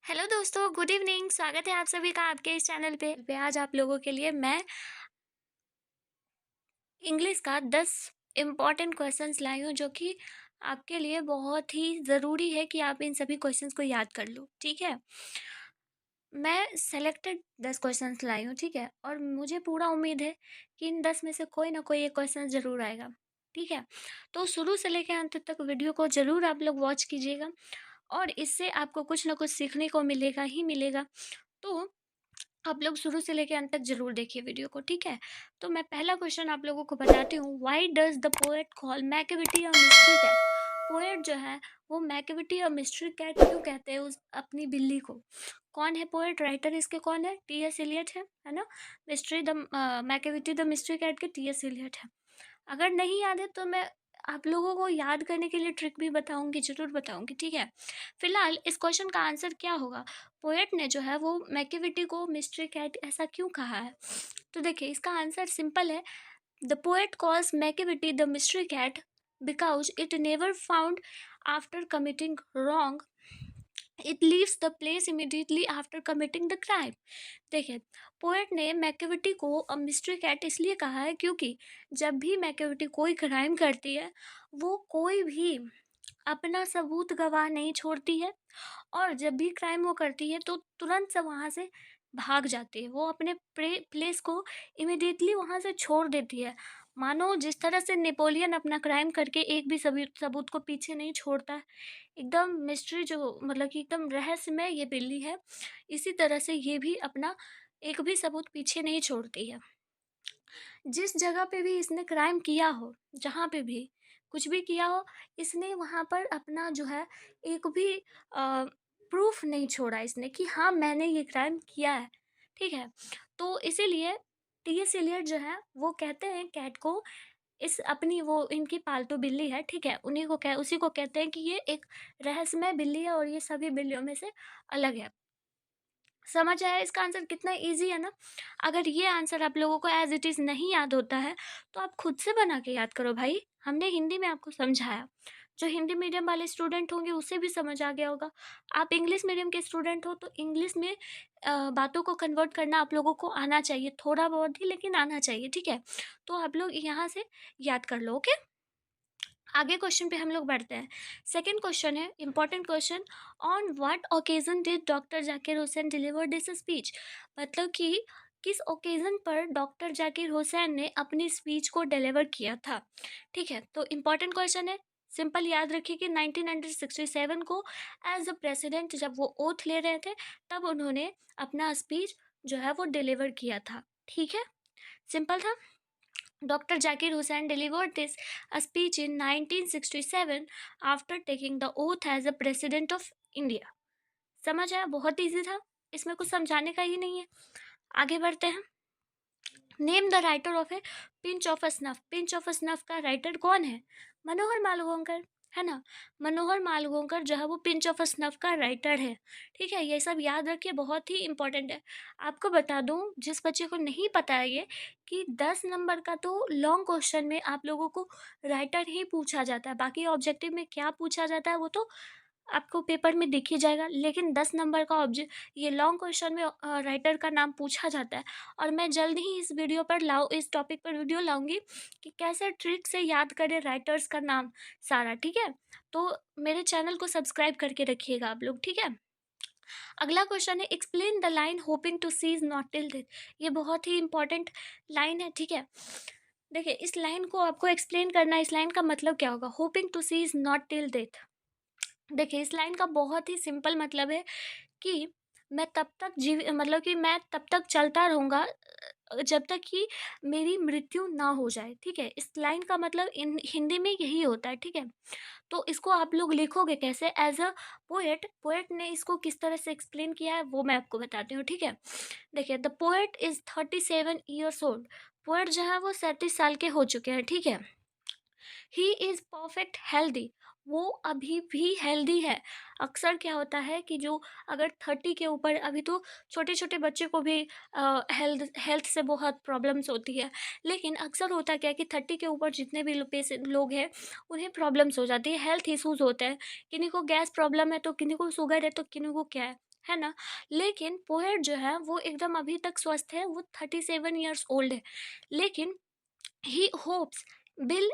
Hello दोस्तों, good evening. स्वागत है आप सभी का आपके इस चैनल पे आज आप लोगों के लिए मैं इंग्लिश का 10 इम्पॉर्टेंट क्वेश्चंस लाई हूँ, जो कि आपके लिए बहुत ही ज़रूरी है कि आप इन सभी क्वेश्चंस को याद कर लो। ठीक है, मैं सेलेक्टेड 10 क्वेश्चंस लाई हूँ। ठीक है, और मुझे पूरा उम्मीद है कि इन 10 में से कोई ना कोई एक क्वेश्चन ज़रूर आएगा। ठीक है, तो शुरू से लेकर अंत तक वीडियो को ज़रूर आप लोग वॉच कीजिएगा, और इससे आपको कुछ ना कुछ सीखने को मिलेगा ही मिलेगा। तो आप लोग शुरू से लेके अंत तक जरूर देखिए वीडियो को। ठीक है, तो मैं पहला क्वेश्चन आप लोगों को बताती हूँ। Why does the poet call Macavity a mystery cat? Poet जो है वो मैकेविटी और मिस्ट्री कैट क्यों कहते हैं उस अपनी बिल्ली को? कौन है पोएट? राइटर इसके कौन है? टी एस एलियट है ना। Mystery the Macavity the mystery cat के टी एस एलियट है। अगर नहीं याद है तो मैं आप लोगों को याद करने के लिए ट्रिक भी बताऊंगी, जरूर बताऊंगी। ठीक है, फिलहाल इस क्वेश्चन का आंसर क्या होगा? पोएट ने जो है वो मैकेविटी को मिस्ट्री कैट ऐसा क्यों कहा है? तो देखिए, इसका आंसर सिंपल है। The poet calls Macavity the mystery cat because it never found after committing wrong, it leaves the place immediately after committing the crime. देखिए, पोएट ने मैकेविटी को मिस्ट्री कैट इसलिए कहा है क्योंकि जब भी मैकेविटी कोई क्राइम करती है, वो कोई भी अपना सबूत गवाह नहीं छोड़ती है, और जब भी क्राइम वो करती है तो तुरंत से वहाँ से भाग जाती है। वो अपने प्लेस को इमिडिएटली वहाँ से छोड़ देती है। मानो जिस तरह से नेपोलियन अपना क्राइम करके एक भी सबूत सबूत को पीछे नहीं छोड़ता है, एकदम मिस्ट्री जो मतलब कि एकदम रहस्यमय ये बिल्ली है, इसी तरह से ये भी अपना एक भी सबूत पीछे नहीं छोड़ती है। जिस जगह पे भी इसने क्राइम किया हो, जहाँ पे भी कुछ भी किया हो, इसने वहाँ पर अपना जो है एक भी प्रूफ नहीं छोड़ा इसने कि हाँ मैंने ये क्राइम किया है। ठीक है, तो इसीलिए टी एस एलियट जो है वो कहते हैं कैट को, इस अपनी वो इनकी पालतू बिल्ली है, ठीक है, उन्हीं को कह उसी को कहते हैं कि ये एक रहस्यमय बिल्ली है और ये सभी बिल्लियों में से अलग है। समझ आया इसका आंसर कितना इजी है ना। अगर ये आंसर आप लोगों को एज इट इज़ नहीं याद होता है तो आप खुद से बना के याद करो भाई। हमने हिंदी में आपको समझाया, जो हिंदी मीडियम वाले स्टूडेंट होंगे उसे भी समझ आ गया होगा। आप इंग्लिश मीडियम के स्टूडेंट हो तो इंग्लिश में बातों को कन्वर्ट करना आप लोगों को आना चाहिए, थोड़ा बहुत ही लेकिन आना चाहिए। ठीक है, तो आप लोग यहाँ से याद कर लो। ओके, आगे क्वेश्चन पे हम लोग बढ़ते हैं। सेकंड क्वेश्चन है important question. On what occasion did doctor Zakir Hussain deliver this speech? मतलब कि किस ओकेजन पर डॉक्टर जाकिर हुसैन ने अपनी स्पीच को डिलीवर किया था? ठीक है, तो इंपॉर्टेंट क्वेश्चन है। सिंपल याद रखिए कि 1967 को एज अ प्रेसिडेंट जब वो ओथ ले रहे थे, तब उन्होंने अपना स्पीच जो है वो डिलीवर किया था। ठीक है, सिंपल था। Dr. Zakir Hussain delivered this a speech in 1967 after taking the oath as a president of India. समझ आया? बहुत इजी था, इसमें कुछ समझाने का ही नहीं है। आगे बढ़ते हैं। Name the writer of A pinch of a snuff. Pinch of a snuff का राइटर कौन है? मनोहर मालवंकर, है ना। मनोहर मालवंकर जो है वो पिंच ऑफ अ स्नफ का राइटर है। ठीक है, ये सब याद रखिए, बहुत ही इंपॉर्टेंट है। आपको बता दूं, जिस बच्चे को नहीं पता है ये, कि 10 नंबर का तो लॉन्ग क्वेश्चन में आप लोगों को राइटर ही पूछा जाता है, बाकी ऑब्जेक्टिव में क्या पूछा जाता है वो तो आपको पेपर में दिख ही जाएगा, लेकिन 10 नंबर का ऑब्जेक्ट ये लॉन्ग क्वेश्चन में राइटर का नाम पूछा जाता है। और मैं जल्द ही इस वीडियो पर इस टॉपिक पर वीडियो लाऊंगी कि कैसे ट्रिक से याद करें राइटर्स का नाम सारा। ठीक है, तो मेरे चैनल को सब्सक्राइब करके रखिएगा आप लोग। ठीक है, अगला क्वेश्चन है explain the line hoping to cease not till death. ये बहुत ही इंपॉर्टेंट लाइन है। ठीक है, देखिए, इस लाइन को आपको एक्सप्लेन करना है। इस लाइन का मतलब क्या होगा? Hoping to cease not till death. देखिए, इस लाइन का बहुत ही सिंपल मतलब है कि मैं तब तक मतलब कि मैं तब तक चलता रहूँगा जब तक कि मेरी मृत्यु ना हो जाए। ठीक है, इस लाइन का मतलब इन हिंदी में यही होता है। ठीक है, तो इसको आप लोग लिखोगे कैसे? एज अ पोएट, पोएट ने इसको किस तरह से एक्सप्लेन किया है वो मैं आपको बताती हूँ। ठीक है, देखिए, the poet is 37 years old. Poet जो है वो 37 साल के हो चुके हैं। ठीक है, ही इज़ परफेक्ट हेल्दी। वो अभी भी हेल्दी है। अक्सर क्या होता है कि जो अगर 30 के ऊपर, अभी तो छोटे छोटे बच्चे को भी हेल्थ हेल्थ से बहुत प्रॉब्लम्स होती है, लेकिन अक्सर होता क्या है कि 30 के ऊपर जितने भी पेशेंट लोग हैं उन्हें प्रॉब्लम्स हो जाती है, हेल्थ इश्यूज होते हैं। किन्हीं को गैस प्रॉब्लम है तो किन्हीं को शुगर है तो किन्हीं को क्या है ना? लेकिन पोएट जो है वो एकदम अभी तक स्वस्थ है, वो 37 ईयर्स ओल्ड है। लेकिन he hopes will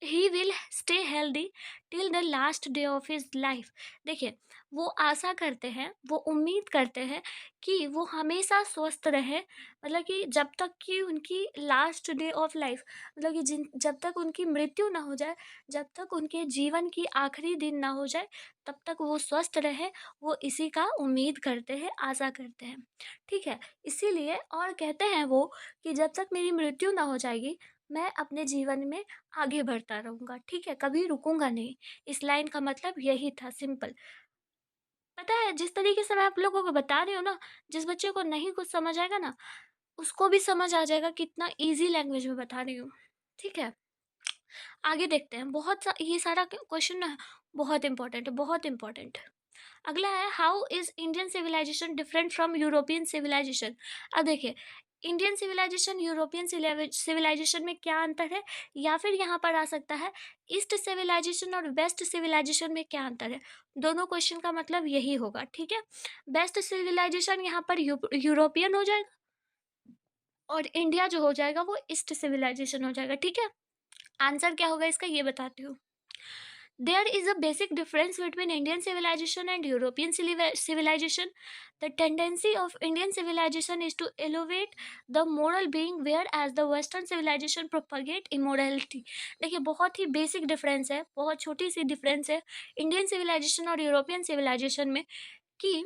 he will stay healthy till the last day of his life। देखिए, वो आशा करते हैं, वो उम्मीद करते हैं कि वो हमेशा स्वस्थ रहे, मतलब कि जब तक कि उनकी लास्ट डे ऑफ लाइफ, मतलब कि जिन जब तक उनकी मृत्यु ना हो जाए, जब तक उनके जीवन की आखिरी दिन ना हो जाए, तब तक वो स्वस्थ रहे, वो इसी का उम्मीद करते हैं, आशा करते हैं। ठीक है? इसीलिए और कहते हैं वो कि जब तक मेरी मृत्यु ना हो जाएगी, मैं अपने जीवन में आगे बढ़ता रहूँगा, ठीक है? कभी रुकूँगा नहीं। इस लाइन का मतलब यही था, सिंपल। पता है, जिस तरीके से मैं आप लोगों को बता रही हूँ ना, जिस बच्चे को नहीं कुछ समझ आएगा ना, उसको भी समझ आ जाएगा, कितना ईज़ी लैंग्वेज में बता रही हूँ, ठीक है? आगे देखते हैं, ये सारा क्वेश्चन ना बहुत इंपॉर्टेंट है, बहुत इंपॉर्टेंट। अगला है, how is Indian civilisation different from European civilisation. अब देखिए, इंडियन सिविलाइजेशन यूरोपियन सिविलाइजेशन में क्या अंतर है, या फिर यहाँ पर आ सकता है ईस्ट सिविलाइजेशन और वेस्ट सिविलाइजेशन में क्या अंतर है। दोनों क्वेश्चन का मतलब यही होगा, ठीक है? बेस्ट सिविलाइजेशन यहाँ पर यूरोपियन हो जाएगा, और इंडिया जो हो जाएगा वो ईस्ट सिविलाइजेशन हो जाएगा, ठीक है? आंसर क्या होगा इसका, ये बताती हूँ। There is a basic difference between Indian civilization and European civilization. The tendency of Indian civilization is to elevate the moral being, whereas the Western civilization propagate immorality. देखिए, बहुत ही बेसिक डिफरेंस है, बहुत छोटी सी डिफरेंस है Indian civilisation और European civilisation में, कि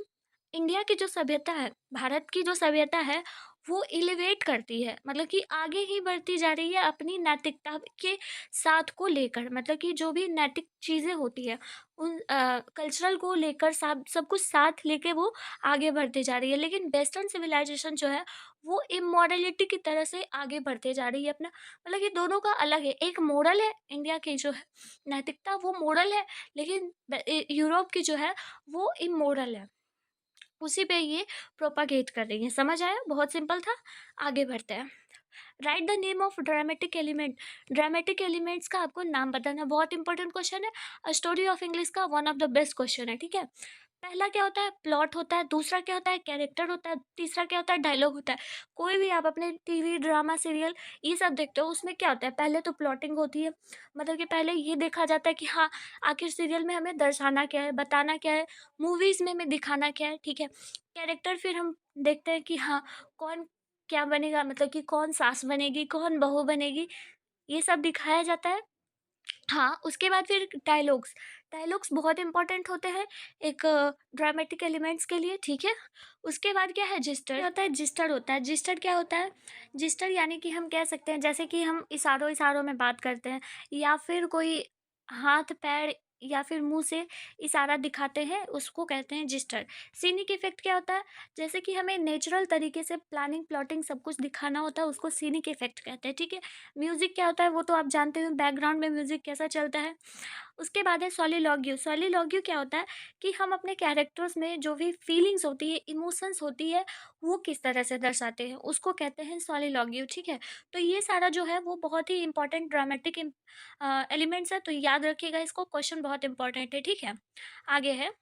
India की जो सभ्यता है, भारत की जो सभ्यता है, वो एलिवेट करती है, मतलब कि आगे ही बढ़ती जा रही है अपनी नैतिकता के साथ को लेकर, मतलब कि जो भी नैतिक चीज़ें होती है, उन कल्चरल को लेकर सब कुछ साथ लेके वो आगे बढ़ते जा रही है। लेकिन वेस्टर्न सिविलाइजेशन जो है, वो इमोरलिटी की तरह से आगे बढ़ते जा रही है अपना, मतलब कि दोनों का अलग है। एक मोरल है, इंडिया की जो है नैतिकता वो मोरल है, लेकिन यूरोप की जो है वो इमोरल है, उसी पे ये प्रोपागेट कर रही हैं। समझ आया? बहुत सिंपल था। आगे बढ़ते हैं। Right the name of dramatic element. Dramatic elements का आपको नाम बताना, बहुत इंपॉर्टेंट क्वेश्चन है। स्टोरी ऑफ इंग्लिश का one of the best question है, ठीक है? पहला क्या होता है, प्लॉट होता है। दूसरा क्या होता है, कैरेक्टर होता है। तीसरा क्या होता है, डायलॉग होता है। कोई भी आप अपने टीवी ड्रामा सीरियल ये सब देखते हो, उसमें क्या होता है, पहले तो प्लॉटिंग होती है, मतलब कि पहले ये देखा जाता है कि हाँ, आखिर सीरियल में हमें दर्शाना क्या है, बताना क्या है, मूवीज में हमें दिखाना क्या है, ठीक है? कैरेक्टर फिर हम देखते हैं कि हाँ, कौन क्या बनेगा, मतलब कि कौन सास बनेगी, कौन बहू बनेगी, ये सब दिखाया जाता है। हाँ, उसके बाद फिर डायलॉग्स। डायलॉग्स बहुत इंपॉर्टेंट होते हैं एक ड्रामेटिक एलिमेंट्स के लिए, ठीक है? उसके बाद क्या है, जिस्टर होता है। जिस्टर होता है, जिस्टर क्या होता है, जिस्टर यानी कि हम कह सकते हैं, जैसे कि हम इशारों इशारों में बात करते हैं, या फिर कोई हाथ पैर या फिर मुंह से इशारा दिखाते हैं, उसको कहते हैं जिस्टर। सीनिक इफेक्ट क्या होता है, जैसे कि हमें नेचुरल तरीके से प्लानिंग प्लॉटिंग सब कुछ दिखाना होता है, उसको सीनिक इफेक्ट कहते हैं, ठीक है? म्यूजिक क्या होता है, वो तो आप जानते हो, बैकग्राउंड में म्यूजिक कैसा चलता है। उसके बाद है सॉलिलॉग्यू। सॉलिलॉग्यू क्या होता है कि हम अपने कैरेक्टर्स में जो भी फीलिंग्स होती है, इमोशंस होती है, वो किस तरह से दर्शाते हैं, उसको कहते हैं सॉलिलॉग्यू, ठीक है? तो ये सारा जो है वो बहुत ही इंपॉर्टेंट ड्रामेटिक एलिमेंट्स है, तो याद रखिएगा इसको, क्वेश्चन बहुत इंपॉर्टेंट है, ठीक है? आगे है,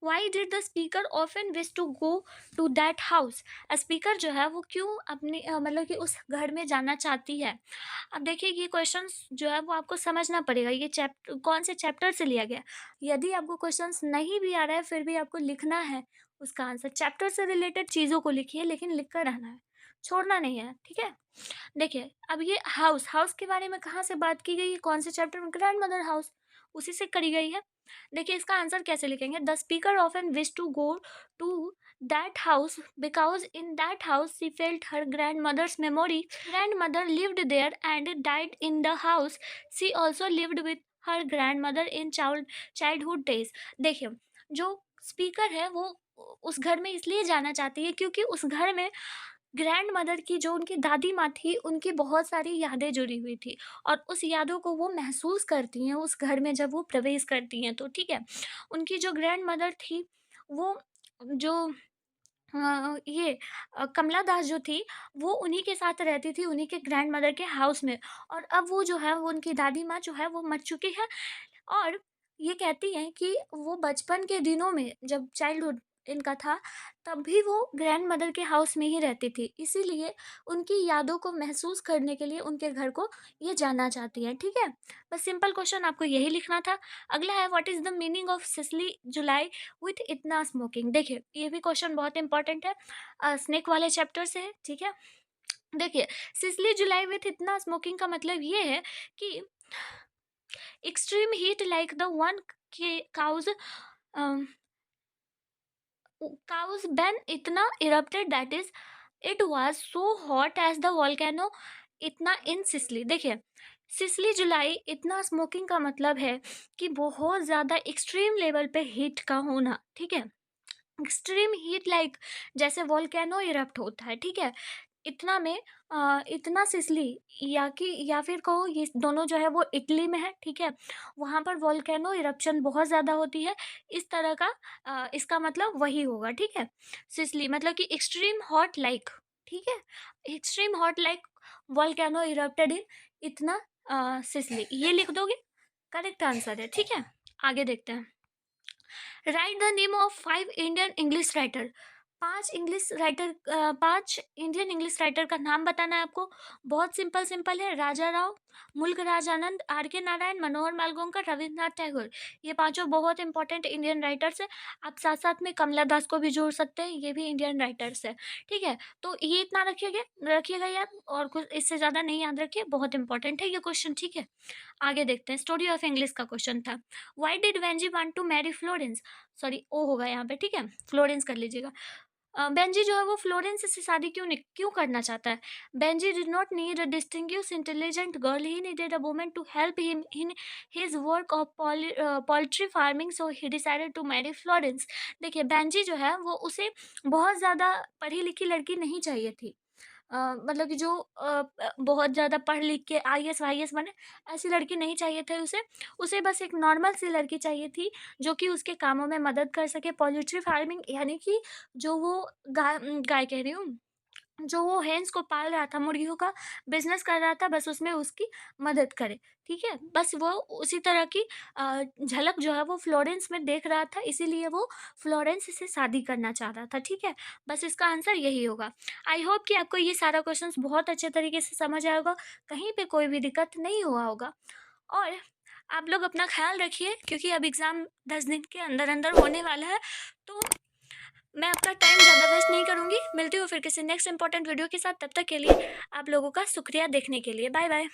why did the speaker often wish to go to that house. Speaker जो है वो क्यों अपने मतलब कि उस घर में जाना चाहती है। अब देखिए, ये क्वेश्चंस जो है वो आपको समझना पड़ेगा, ये चैप्टर कौन से चैप्टर से लिया गया। यदि आपको क्वेश्चंस नहीं भी आ रहा है, फिर भी आपको लिखना है उसका आंसर। चैप्टर से रिलेटेड चीज़ों को लिखिए, लेकिन लिख कर रहना है, छोड़ना नहीं है, ठीक है? देखिए, अब ये हाउस हाउस के बारे में कहाँ से बात की गई है, कौन से चैप्टर में, ग्रैंड मदर हाउस, उसी से करी गई है। देखिए, इसका आंसर कैसे लिखेंगे, the speaker often wish to go to that house because in that house she felt her grandmother's memory. Grandmother lived there and died in the house. She also lived with her grandmother in childhood days. देखिए, जो speaker है वो उस घर में इसलिए जाना चाहती है क्योंकि उस घर में ग्रैंड मदर की, जो उनकी दादी माँ थी, उनकी बहुत सारी यादें जुड़ी हुई थी, और उस यादों को वो महसूस करती हैं उस घर में जब वो प्रवेश करती हैं, तो ठीक है? उनकी जो ग्रैंड मदर थी, वो जो कमला दास जो थी, वो उन्हीं के साथ रहती थी, उन्हीं के ग्रैंड मदर के हाउस में। और अब वो जो है, वो उनकी दादी माँ जो है वो मर चुकी है, और ये कहती हैं कि वो बचपन के दिनों में जब चाइल्डहुड इनका था, तब भी वो ग्रैंड मदर के हाउस में ही रहती थी, इसीलिए उनकी यादों को महसूस करने के लिए उनके घर को ये जानना चाहती है। ठीक है, बस सिंपल क्वेश्चन आपको यही लिखना था। अगला है, what is the meaning of Sicily July with इतना स्मोकिंग। देखिए ये भी क्वेश्चन बहुत इंपॉर्टेंट है, स्नेक वाले चैप्टर से है। ठीक है, देखिए सिसली जुलाई विथ इतना स्मोकिंग का मतलब ये है कि extreme heat like the one cows cows when itna erupted, that is it was so hot as the volcano इतना इन सिसली। देखिए सिसली जुलाई इतना स्मोकिंग का मतलब है कि बहुत ज़्यादा एक्सट्रीम लेवल पे हीट का होना। ठीक है, एक्सट्रीम हीट लाइक जैसे वोल्केनो इरप्ट होता है। ठीक है, इतना में इतना सिसली या फिर कहो ये दोनों जो है वो इटली में है। ठीक है, वहाँ पर वोल्केनो इरप्शन बहुत ज़्यादा होती है। इस तरह का इसका मतलब वही होगा। ठीक है, सिसली मतलब कि एक्सट्रीम हॉट लाइक। ठीक है, extreme hot like volcano erupted इन इतना सिसली, ये लिख दोगे, करेक्ट आंसर है। ठीक है, आगे देखते हैं। Right the name of 5 Indian English writer. 5 Indian English writer का नाम बताना है आपको। बहुत सिंपल सिंपल है, राजा राव, मुल्क राज आनंद, आर के नारायण, मनोहर मालगोंकर, रविन्द्रनाथ टैगोर। ये पांचों बहुत इंपॉर्टेंट इंडियन राइटर्स हैं। आप साथ साथ में कमला दास को भी जोड़ सकते हैं, ये भी इंडियन राइटर्स है। ठीक है, तो ये इतना रखिएगा याद, और कुछ इससे ज़्यादा नहीं याद रखिए, बहुत इंपॉर्टेंट है ये क्वेश्चन। ठीक है, आगे देखते हैं। स्टोरी ऑफ इंग्लिश का क्वेश्चन था, वाई डिड वेंजी want to marry Florence. Sorry ओ होगा यहाँ पे। ठीक है, फ्लोरेंस कर लीजिएगा। बेंजी जो है वो फ्लोरेंस से शादी क्यों करना चाहता है। Benjy did not need a distinguish intelligent girl, he needed a woman to help him in his work of poultry farming, so he decided to marry Florence. देखिए बेंजी जो है वो उसे बहुत ज़्यादा पढ़ी लिखी लड़की नहीं चाहिए थी। मतलब कि जो बहुत ज़्यादा पढ़ लिख के आईएएस वाईएएस बने, ऐसी लड़की नहीं चाहिए थी उसे। उसे बस एक नॉर्मल सी लड़की चाहिए थी जो कि उसके कामों में मदद कर सके। पोल्ट्री फार्मिंग यानी कि जो वो गाय कह रही हूँ, जो वो हेन्स को पाल रहा था, मुर्गियों का बिजनेस कर रहा था, बस उसमें उसकी मदद करे। ठीक है, बस वो उसी तरह की झलक जो है वो फ्लोरेंस में देख रहा था, इसीलिए वो फ्लोरेंस से शादी करना चाह रहा था। ठीक है, बस इसका आंसर यही होगा। आई होप कि आपको ये सारा क्वेश्चंस बहुत अच्छे तरीके से समझ आया होगा, कहीं पे कोई भी दिक्कत नहीं हुआ होगा। और आप लोग अपना ख्याल रखिए, क्योंकि अब एग्ज़ाम 10 दिन के अंदर अंदर होने वाला है, तो मैं आपका टाइम ज़्यादा वेस्ट नहीं करूँगी। मिलती हूँ फिर किसी नेक्स्ट इंपॉर्टेंट वीडियो के साथ, तब तक के लिए आप लोगों का शुक्रिया देखने के लिए। Bye bye.